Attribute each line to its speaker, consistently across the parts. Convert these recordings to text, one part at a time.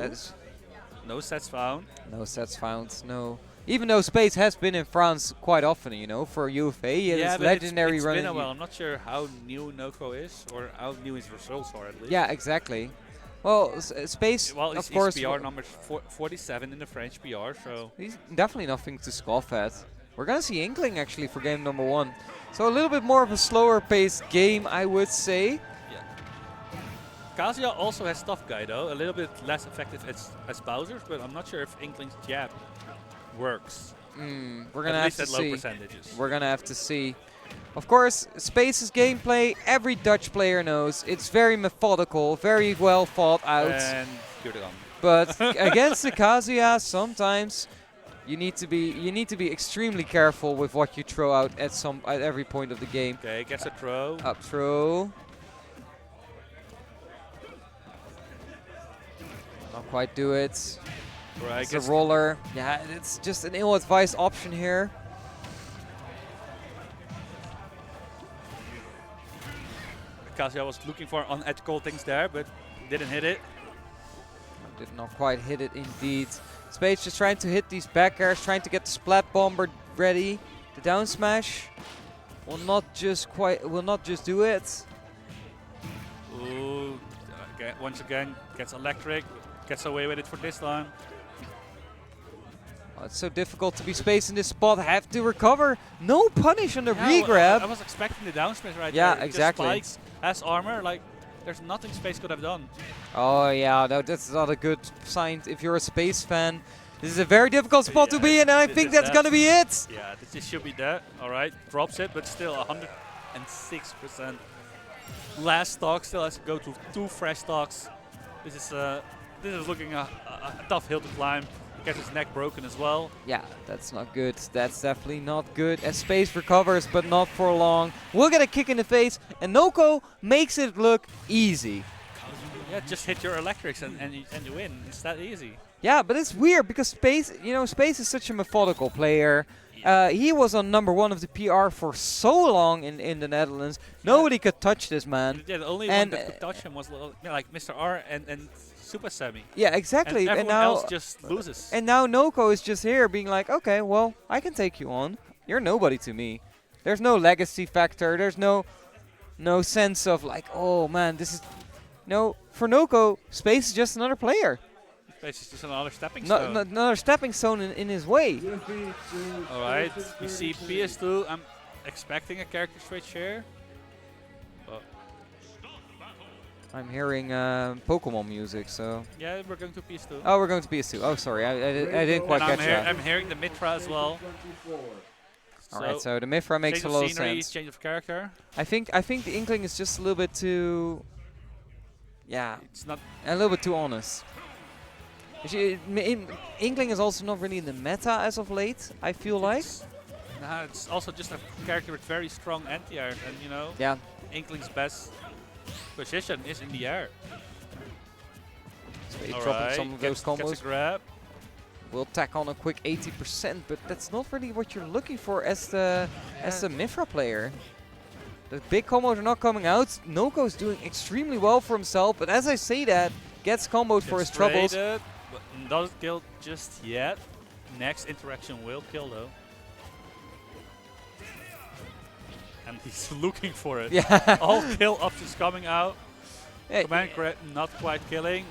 Speaker 1: That's
Speaker 2: No sets found.
Speaker 1: no sets found. No. Even though Space has been in France quite often, you know, for UFA,
Speaker 2: Yeah,
Speaker 1: it's
Speaker 2: but
Speaker 1: legendary
Speaker 2: it's
Speaker 1: running.
Speaker 2: been a while. I'm not sure how new Noko is or how new his results are at least.
Speaker 1: Yeah, exactly. Well, Space,
Speaker 2: Well,
Speaker 1: of
Speaker 2: his
Speaker 1: course,
Speaker 2: PR number 47 in the French PR, so
Speaker 1: he's definitely nothing to scoff at. We're gonna see Inkling actually for game number 1. So a little bit more of a slower paced game, I would say.
Speaker 2: yeah. Kazuya also has Tough Guy though, a little bit less effective as Bowser's, but I'm not sure if Inkling's jab works.
Speaker 1: We're gonna
Speaker 2: At
Speaker 1: have
Speaker 2: least
Speaker 1: to
Speaker 2: at low
Speaker 1: see.
Speaker 2: percentages.
Speaker 1: We're gonna have to see. Of course, Space's gameplay, every Dutch player knows. It's very methodical, very well thought out.
Speaker 2: And you're the gun.
Speaker 1: But against the Kazuya, sometimes you need to be extremely careful with what you throw out at every point of the game.
Speaker 2: Okay, gets a throw.
Speaker 1: Up throw. Not quite do it.
Speaker 2: Right,
Speaker 1: It's a roller. Yeah, it's just an ill-advised option here.
Speaker 2: Kazuya was looking for unethical things there, but didn't hit it.
Speaker 1: Did not quite hit it indeed. Space just trying to hit these back airs, trying to get the splat bomber ready. The down smash will not just do it.
Speaker 2: Ooh, once again gets electric, gets away with it for this time.
Speaker 1: Oh, it's so difficult to be Space in this spot. Have to recover. No punish on the
Speaker 2: Yeah,
Speaker 1: regrab.
Speaker 2: I was expecting the down smash right
Speaker 1: Yeah,
Speaker 2: there.
Speaker 1: exactly.
Speaker 2: Just spikes, has armor, like there's nothing Space could have done.
Speaker 1: Oh yeah, no, that's not a good sign if you're a Space fan. This is a very difficult spot to be in, and I think that's gonna be it.
Speaker 2: Yeah, this should be that. All right, drops it, but still 106%. Last stock still has to go to 2 fresh stocks. This is looking a tough hill to climb. Gets his neck broken as well.
Speaker 1: Yeah, that's not good. That's definitely not good. As Space recovers, but not for long. We'll get a kick in the face, and Noko makes it look easy.
Speaker 2: Yeah, just hit your electrics and you win. It's that easy.
Speaker 1: Yeah, but it's weird because Space, Space is such a methodical player. He was on #1 of the PR for so long in the Netherlands. Nobody could touch this man.
Speaker 2: Yeah, the only one that could touch him was like Mr. R and Super Semi.
Speaker 1: Yeah, exactly.
Speaker 2: And everyone else just loses.
Speaker 1: And now Noko is just here being like, okay, well, I can take you on. You're nobody to me. There's no legacy factor. There's no sense of like, oh man, this is... No, for Noko, Space is just another player.
Speaker 2: Space is just another stepping stone.
Speaker 1: Another stepping stone in his way.
Speaker 2: Alright, we see PS2. I'm expecting a character switch here. But
Speaker 1: I'm hearing Pokemon music, so...
Speaker 2: yeah, we're going to PS2.
Speaker 1: Oh, we're going to PS2. Oh, sorry, I didn't quite catch that.
Speaker 2: I'm hearing the Mitra as well.
Speaker 1: Alright, so the Mithra makes a lot of sense.
Speaker 2: Change of character.
Speaker 1: I think the Inkling is just a little bit too... Yeah,
Speaker 2: it's not
Speaker 1: a little bit too honest. Inkling is also not really in the meta as of late, I feel like.
Speaker 2: Nah, it's also just a character with very strong anti-air, and
Speaker 1: yeah.
Speaker 2: Inkling's best position is in the air.
Speaker 1: So he's dropping some of those combos.
Speaker 2: Gets a grab.
Speaker 1: Will tack on a quick 80%, but that's not really what you're looking for as the Mithra player. The big combos are not coming out. Noko's doing extremely well for himself, but as I say that, gets comboed for his troubles.
Speaker 2: But doesn't kill just yet. Next interaction will kill though. And he's looking for it.
Speaker 1: Yeah.
Speaker 2: All kill options coming out.
Speaker 1: Yeah.
Speaker 2: Command not quite killing.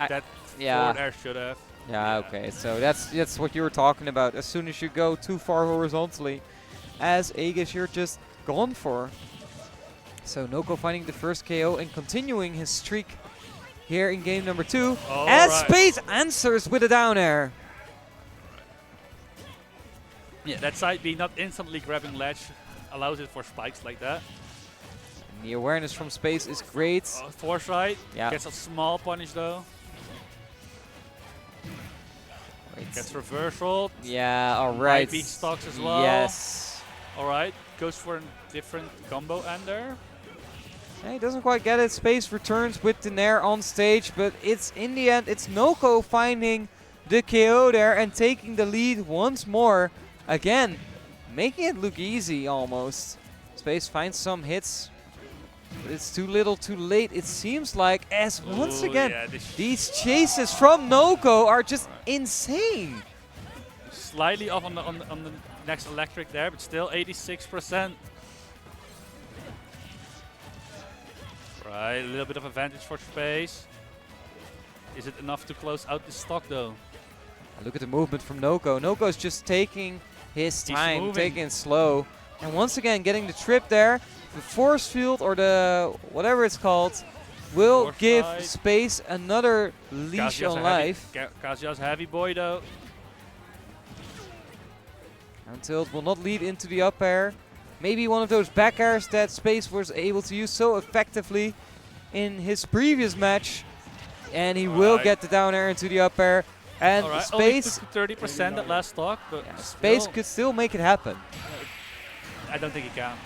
Speaker 2: That forward air should have.
Speaker 1: Yeah, okay. So that's what you were talking about. As soon as you go too far horizontally, as Aegis, you're just gone for. So Noko finding the first KO and continuing his streak here in game number 2. As Space answers with a down air.
Speaker 2: Yeah, that side B not instantly grabbing ledge allows it for spikes like that.
Speaker 1: And the awareness from Space is great.
Speaker 2: Foresight gets a small punish though. Gets reversal.
Speaker 1: Yeah, alright.
Speaker 2: Might be stocks as well.
Speaker 1: Yes.
Speaker 2: Alright, goes for a different combo ender.
Speaker 1: Yeah, he doesn't quite get it. Space returns with the Nair on stage, but it's in the end, it's Noko finding the KO there and taking the lead once more. Again, making it look easy almost. Space finds some hits. But it's too little, too late. It seems like, as once
Speaker 2: Ooh,
Speaker 1: again,
Speaker 2: yeah,
Speaker 1: these chases from Noko are just insane.
Speaker 2: slightly off on the next electric there, but still 86%. Right, a little bit of advantage for space. Is it enough to close out the stock though?
Speaker 1: Look at the movement from Noko. Noko's just taking his time,
Speaker 2: moving.
Speaker 1: taking it slow. And once again, getting the trip there. The force field, or the whatever it's called, will
Speaker 2: Force
Speaker 1: give
Speaker 2: ride.
Speaker 1: Space another leash on life.
Speaker 2: Kazuya's heavy boy though.
Speaker 1: Until it will not lead into the up air. Maybe one of those back airs that Space was able to use so effectively in his previous match. And he will get the down air into the up air. And Space,
Speaker 2: only 30% at last stock, but
Speaker 1: yeah, Space could still make it happen.
Speaker 2: I don't think he can.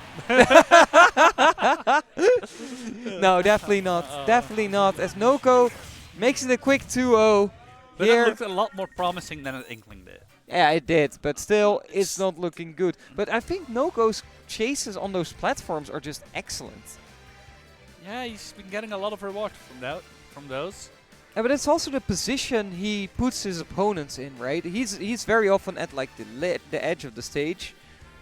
Speaker 1: No, definitely not. Definitely not. As Noko makes it a quick 2-0
Speaker 2: But
Speaker 1: here.
Speaker 2: it looked a lot more promising than an Inkling did.
Speaker 1: Yeah, it did, but still, it's not looking good. But I think Noko's chases on those platforms are just excellent.
Speaker 2: Yeah, he's been getting a lot of reward from those.
Speaker 1: Yeah, but it's also the position he puts his opponents in, right? He's very often at like the edge of the stage,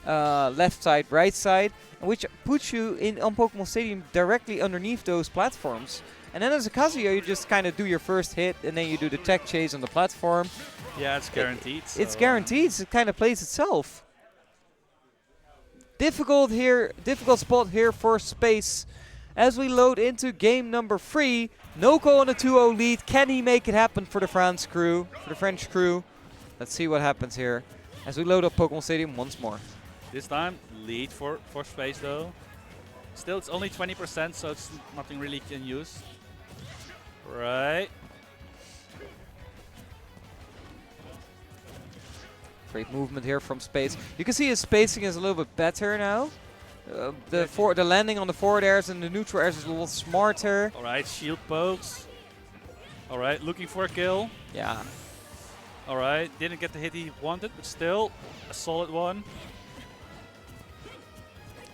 Speaker 1: left side, right side, which puts you in on Pokemon Stadium directly underneath those platforms. And then as a Kazuya, you just kind of do your first hit, and then you do the tech chase on the platform.
Speaker 2: Yeah, it's guaranteed.
Speaker 1: It's guaranteed. It kind of plays itself. Difficult spot here for Space. As we load into game number 3, Noko on a 2-0 lead. Can he make it happen for the French crew? Let's see what happens here. As we load up Pokemon Stadium once more.
Speaker 2: This time, lead for Space though. Still, it's only 20%, so it's nothing really you can use. Right.
Speaker 1: Great movement here from Space. You can see his spacing is a little bit better now. The landing on the forward airs and the neutral airs is a little smarter.
Speaker 2: Alright, shield pokes. Alright, looking for a kill.
Speaker 1: Yeah.
Speaker 2: Alright, didn't get the hit he wanted, but still a solid one.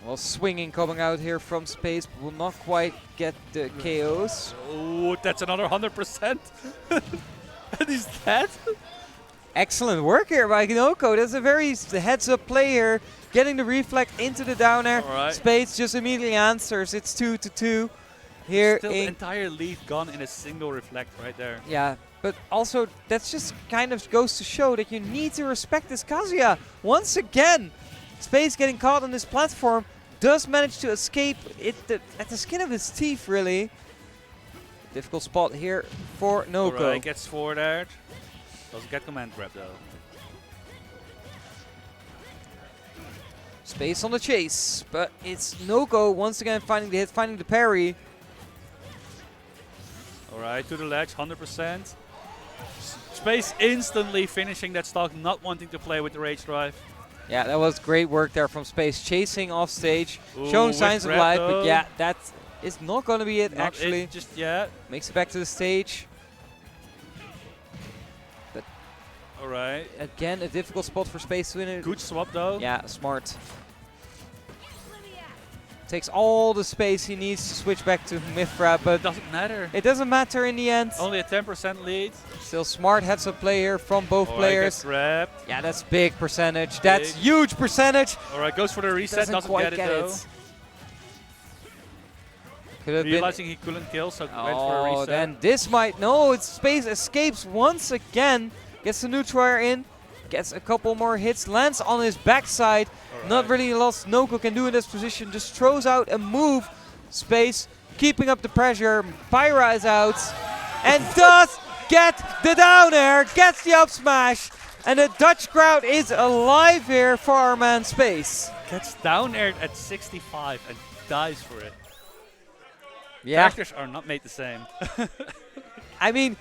Speaker 1: Well, swinging coming out here from Space, but will not quite get the KOs.
Speaker 2: Oh, that's another 100%. And he's dead.
Speaker 1: Excellent work here by Noko. That's a very heads-up play here. Getting the reflect into the down air.
Speaker 2: Right.
Speaker 1: Space just immediately answers. It's 2-2 here.
Speaker 2: Still the entire lead gone in a single reflect right there.
Speaker 1: Yeah, but also that's just kind of goes to show that you need to respect this Kazuya. Once again, Space getting caught on this platform does manage to escape it at the skin of his teeth, really. Difficult spot here for Noko.
Speaker 2: Alright, gets forward aired. Doesn't get command grab though.
Speaker 1: Space on the chase, but it's Noko once again finding the hit, finding the parry.
Speaker 2: Alright, to the ledge, 100%. Space instantly finishing that stock, not wanting to play with the Rage Drive.
Speaker 1: Yeah, that was great work there from Space. Chasing off stage,
Speaker 2: Ooh,
Speaker 1: showing signs of
Speaker 2: grab
Speaker 1: life,
Speaker 2: though.
Speaker 1: but yeah, that is not going to be it
Speaker 2: Not
Speaker 1: actually.
Speaker 2: it just yet.
Speaker 1: Makes it back to the stage. But
Speaker 2: Alright.
Speaker 1: again, a difficult spot for Space to win it.
Speaker 2: Good swap though.
Speaker 1: Yeah, smart. Takes all the space he needs to switch back to Mithra, but
Speaker 2: Doesn't matter.
Speaker 1: it doesn't matter in the end.
Speaker 2: Only a 10% lead.
Speaker 1: Still smart heads-up play here from both players.
Speaker 2: Gets grabbed.
Speaker 1: Yeah, that's big percentage. That's
Speaker 2: Big.
Speaker 1: huge percentage.
Speaker 2: Alright, goes for the reset, doesn't
Speaker 1: quite
Speaker 2: get it though.
Speaker 1: Could have been.
Speaker 2: Realizing he couldn't kill, so went for a
Speaker 1: Oh,
Speaker 2: reset.
Speaker 1: then this might. No, it's Space escapes once again. Gets the neutral air in. Gets a couple more hits. Lands on his backside. Not really a lot Noko can do in this position. Just throws out a move. Space keeping up the pressure. Pyra is out. And does get the down air. Gets the up smash. And the Dutch crowd is alive here for our man Space.
Speaker 2: Gets down aired at 65 and dies for it.
Speaker 1: Yeah.
Speaker 2: Characters are not made the same.
Speaker 1: I mean,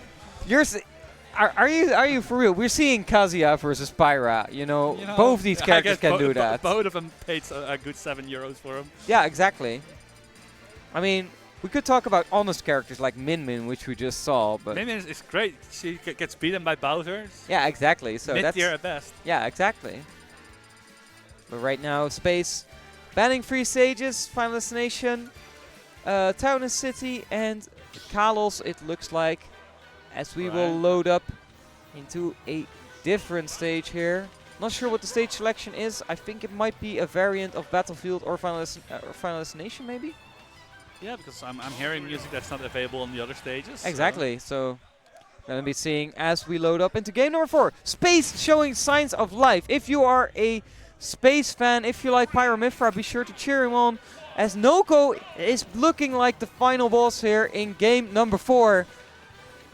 Speaker 1: are you for real? We're seeing Kazuya versus Pyra. You know, both these characters can do that.
Speaker 2: Both of them paid a good €7 for him.
Speaker 1: Yeah, exactly. I mean, we could talk about honest characters like Min Min, which we just saw, but
Speaker 2: Min Min is great. She gets beaten by Bowser.
Speaker 1: yeah, exactly. So that's
Speaker 2: mid-tier at best.
Speaker 1: yeah, exactly. But right now, Space banning 3 stages, Final Destination. Town and City and Kalos, it looks like, as we will
Speaker 2: Right.
Speaker 1: load up into a different stage here. Not sure what the stage selection is. I think it might be a variant of Battlefield or Final Destination, maybe?
Speaker 2: Yeah, because I'm hearing music that's not available on the other stages.
Speaker 1: Exactly. So, gonna be seeing as we load up into game number 4. Space showing signs of life. If you are a Space fan, if you like Pyramithra, be sure to cheer him on, as Noko is looking like the final boss here in game number 4.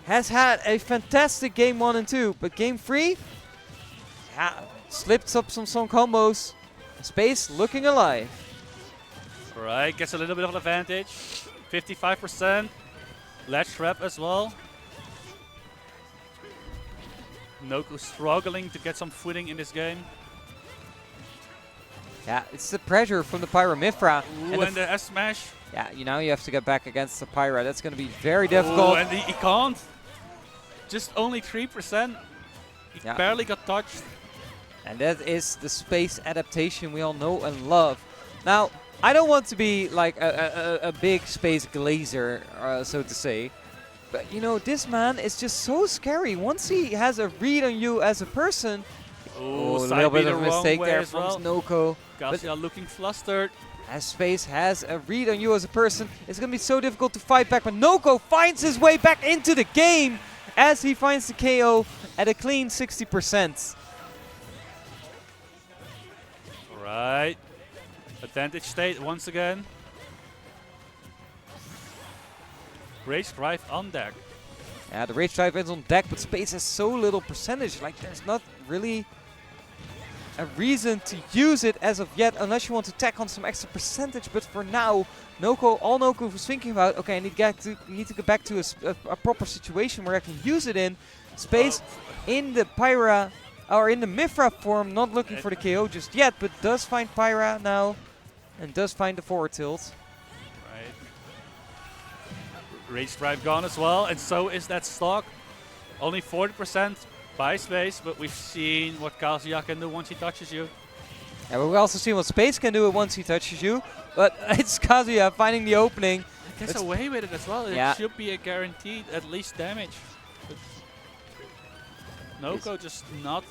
Speaker 1: Has had a fantastic game 1 and 2, but game 3, yeah, slipped up some combos. Space looking alive.
Speaker 2: Right, gets a little bit of an advantage. 55%. Ledge trap as well. Noko struggling to get some footing in this game.
Speaker 1: Yeah, it's the pressure from the Pyramithra.
Speaker 2: Ooh, and the S smash.
Speaker 1: Yeah, you have to get back against the Pyra. That's going to be very
Speaker 2: Ooh,
Speaker 1: difficult.
Speaker 2: and he can't. Just only 3%. He
Speaker 1: Yeah.
Speaker 2: barely got touched.
Speaker 1: And that is the Space adaptation we all know and love. Now, I don't want to be like a big Space glazer, so to say. But, this man is just so scary. Once he has a read on you as a person...
Speaker 2: Ooh,
Speaker 1: a
Speaker 2: side
Speaker 1: little
Speaker 2: B
Speaker 1: bit
Speaker 2: the
Speaker 1: of a
Speaker 2: wrong
Speaker 1: mistake
Speaker 2: way
Speaker 1: there
Speaker 2: as
Speaker 1: from
Speaker 2: well.
Speaker 1: Noko.
Speaker 2: Kazuya looking flustered.
Speaker 1: As Space has a read on you as a person, it's going to be so difficult to fight back. But Noko finds his way back into the game as he finds the KO at a clean 60%.
Speaker 2: Right. Advantage state once again. Rage drive on deck.
Speaker 1: Yeah, the Rage Drive is on deck, but Space has so little percentage. Like, there's not really a reason to use it as of yet, unless you want to tack on some extra percentage. But for now, all Noko was thinking about, okay, I need to get back to a proper situation where I can use it in. Space in the Pyra, or in the Mithra form, not looking for the KO just yet, but does find Pyra now, and does find the forward tilt.
Speaker 2: Right. Rage drive gone as well, and so is that stock. Only 40% by Space, but we've seen what Kazuya can do once he touches you.
Speaker 1: Yeah, but we've also seen what Space can do once he touches you, but it's Kazuya finding the opening.
Speaker 2: Gets away with it as well.
Speaker 1: Yeah.
Speaker 2: It should be a guaranteed at least damage. But Noko just not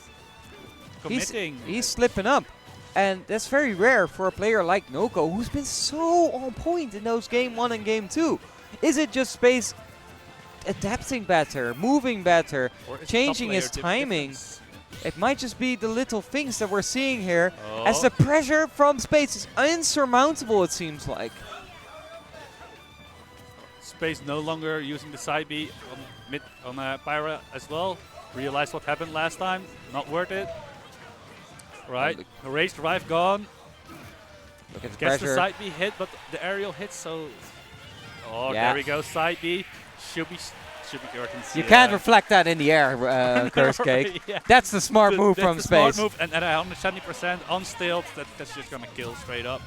Speaker 2: committing.
Speaker 1: He's slipping up. And that's very rare for a player like Noko, who's been so on point in those game 1 and game 2. Is it just Space adapting better, moving better,
Speaker 2: Or is it
Speaker 1: changing
Speaker 2: top
Speaker 1: his
Speaker 2: layer
Speaker 1: timing?
Speaker 2: difference?
Speaker 1: It might just be the little things that we're seeing here,
Speaker 2: Oh.
Speaker 1: as the pressure from Space is insurmountable, it seems like.
Speaker 2: Space no longer using the side B on Pyra as well. Realized what happened last time. Not worth it. Right. The Rage drive gone.
Speaker 1: Look at the
Speaker 2: Gets the
Speaker 1: pressure.
Speaker 2: side B hit, but the aerial hit, so... Oh,
Speaker 1: Yeah.
Speaker 2: there we go. Side B. Should be curtains.
Speaker 1: You can't reflect that in the air, Curse Cake.
Speaker 2: Yeah.
Speaker 1: That's the smart move
Speaker 2: That's
Speaker 1: from
Speaker 2: the
Speaker 1: Space.
Speaker 2: Smart move, and at 170% on stilt, that's just gonna kill straight up.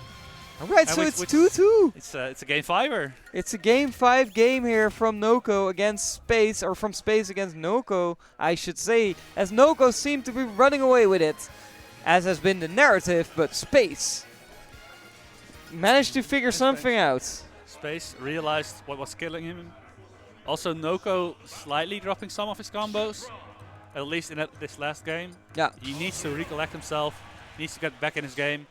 Speaker 1: Alright,
Speaker 2: And
Speaker 1: so
Speaker 2: which-
Speaker 1: it's 2-2.
Speaker 2: It's a game 5er.
Speaker 1: It's a game 5 game here from Noko against Space, or from Space against Noko, I should say, as Noko seemed to be running away with it, as has been the narrative, but Space managed to figure something out.
Speaker 2: Space realized what was killing him. Also, Noko slightly dropping some of his combos, at least in this last game.
Speaker 1: Yeah.
Speaker 2: He needs to recollect himself, needs to get back in his game.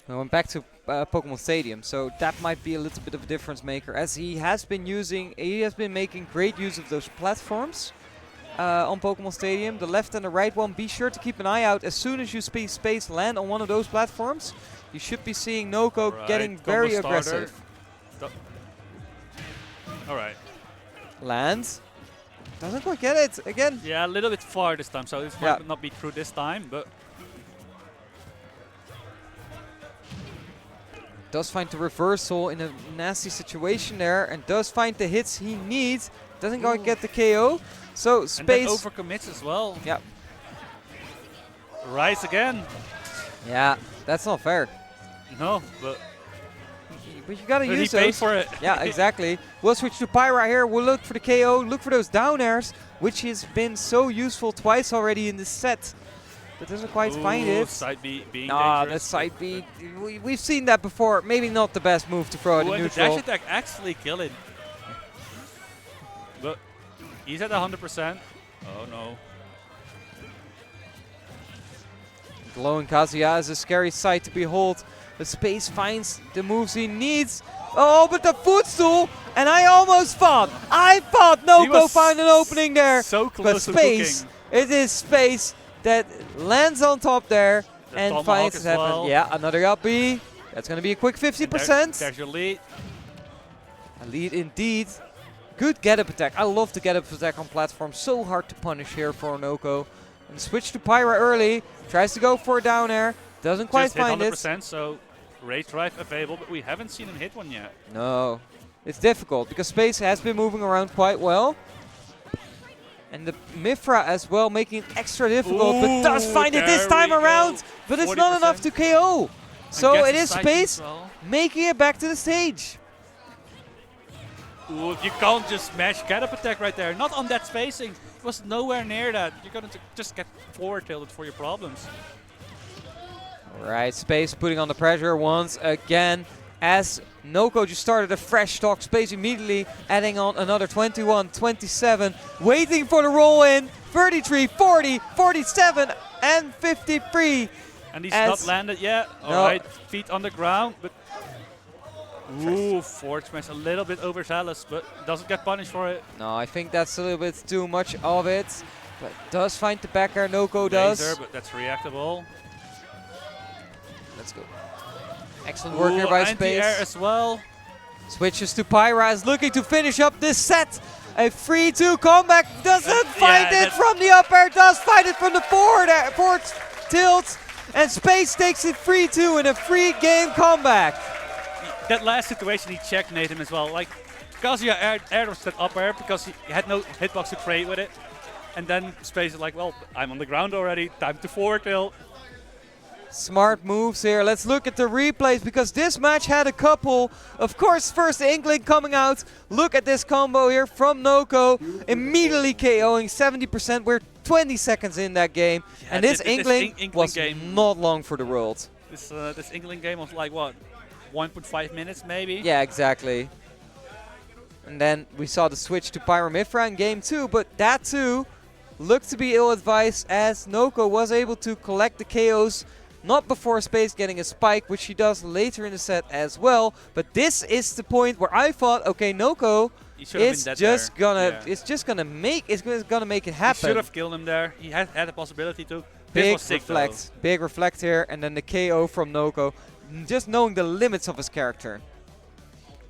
Speaker 1: I went back to Pokemon Stadium, so that might be a little bit of a difference maker, as he has been making great use of those platforms on Pokemon Stadium, the left and the right one. Be sure to keep an eye out. As soon as you see Space land on one of those platforms, you should be seeing Noko getting
Speaker 2: Combo
Speaker 1: very
Speaker 2: starter.
Speaker 1: aggressive.
Speaker 2: Alright.
Speaker 1: Lands. Doesn't quite get it again.
Speaker 2: Yeah, a little bit far this time, so this might not be true this time, but...
Speaker 1: Does find the reversal in a nasty situation there, and does find the hits he needs. Doesn't quite get the KO. So
Speaker 2: And then
Speaker 1: Space.
Speaker 2: overcommits as well.
Speaker 1: Yeah.
Speaker 2: Rise again.
Speaker 1: Yeah, that's not fair.
Speaker 2: No, but
Speaker 1: But you gotta
Speaker 2: he
Speaker 1: use
Speaker 2: paid
Speaker 1: those.
Speaker 2: for it.
Speaker 1: Yeah, exactly. We'll switch to Pyra here. We'll look for the KO. Look for those down airs, which has been so useful twice already in this set. but doesn't quite find
Speaker 2: Ooh,
Speaker 1: it.
Speaker 2: Side B being
Speaker 1: Nah,
Speaker 2: dangerous.
Speaker 1: that side B, we've seen that before. Maybe not the best move to throw at
Speaker 2: Ooh,
Speaker 1: a
Speaker 2: and the
Speaker 1: neutral.
Speaker 2: dash attack actually killing. But he's at 100%. Oh no.
Speaker 1: Glowing Kazuya is a scary sight to behold. The Space finds the moves he needs. Oh, but the footstool! And I almost thought Noko found an opening there.
Speaker 2: So
Speaker 1: But
Speaker 2: close to
Speaker 1: Space,
Speaker 2: cooking.
Speaker 1: it is Space that lands on top there
Speaker 2: The
Speaker 1: and
Speaker 2: tomahawk
Speaker 1: finds
Speaker 2: as
Speaker 1: it happen.
Speaker 2: well.
Speaker 1: Yeah, another up B. That's going to be a quick 50%.
Speaker 2: There's your lead.
Speaker 1: A lead indeed. Good get-up attack. I love the get-up attack on platform. So hard to punish here for Noko. And switch to Pyra early. Tries to go for a down air. Doesn't quite
Speaker 2: Just hit
Speaker 1: find
Speaker 2: 100%,
Speaker 1: it.
Speaker 2: So Rage Drive available, but we haven't seen him hit one yet.
Speaker 1: No. It's difficult because Space has been moving around quite well. And the Mifra as well, making it extra difficult, but does
Speaker 2: Ooh,
Speaker 1: find it this
Speaker 2: there
Speaker 1: time
Speaker 2: we
Speaker 1: around.
Speaker 2: go.
Speaker 1: But it's not enough to KO. So
Speaker 2: gets
Speaker 1: it
Speaker 2: the
Speaker 1: is
Speaker 2: side
Speaker 1: Space
Speaker 2: control.
Speaker 1: making it back to the stage.
Speaker 2: Ooh, you can't just smash get-up attack right there. Not on that spacing. It was nowhere near that. You're going to just get forward tilted for your problems.
Speaker 1: Alright, Space putting on the pressure once again. As Noko just started a fresh stock, Space immediately adding on another 21, 27. Waiting for the roll in. 33, 40, 47, and 53.
Speaker 2: And he's not landed yet. Alright, feet on the ground, but ooh, forward smash a little bit overzealous, but doesn't get punished for it.
Speaker 1: No, I think that's a little bit too much of it. But does find the back air, Noko does.
Speaker 2: Laser, but that's reactable.
Speaker 1: Let's go. Excellent work here by Space.
Speaker 2: Anti-air as well.
Speaker 1: Switches to Pyra, is looking to finish up this set. A 3-2 comeback, doesn't find it from the up air, does find it from the forward tilt. And Space takes it 3-2 in a free game comeback.
Speaker 2: That last situation, he checkmated him as well. Like, Kazuya aired that up air because he had no hitbox to trade with it. And then Space is like, well, I'm on the ground already, time to forward tilt.
Speaker 1: Smart moves here. Let's look at the replays because this match had a couple. Of course, first the Inkling coming out. Look at this combo here from Noko. Immediately KOing 70%. We're 20 seconds in that game.
Speaker 2: Yeah,
Speaker 1: and this Inkling was
Speaker 2: game.
Speaker 1: not long for the world.
Speaker 2: This Inkling game was like, what, 1.5 minutes maybe?
Speaker 1: Yeah, exactly. And then we saw the switch to Pyra Mifra in game 2. But that too looked to be ill-advised as Noko was able to collect the KOs. Not before Space getting a spike, which she does later in the set as well. But this is the point where I thought, okay, Noko is just gonna, it's gonna make it happen.
Speaker 2: He should have killed him there. He had the possibility to.
Speaker 1: Big reflect here, and then the KO from Noko. Just knowing the limits of his character.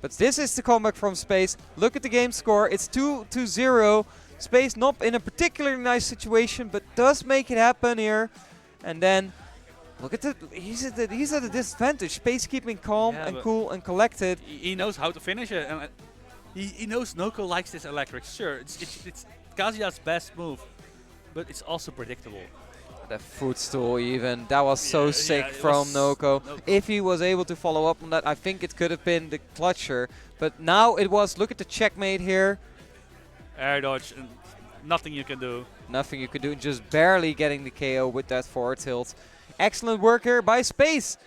Speaker 1: But this is the comeback from Space. Look at the game score. It's 2-0. Space not in a particularly nice situation, but does make it happen here. And then look at he's at a disadvantage. Space keeping calm and cool and collected.
Speaker 2: He knows how to finish it, and he knows Noko likes this electric. Sure, it's Kazuya's best move, but it's also predictable.
Speaker 1: The footstool even, that was so sick from Noko. If he was able to follow up on that, I think it could have been the clutcher. But now it was, look at the checkmate here.
Speaker 2: Air dodge, and nothing you can do.
Speaker 1: Nothing you could do, just barely getting the KO with that forward tilt. Excellent work here by Space.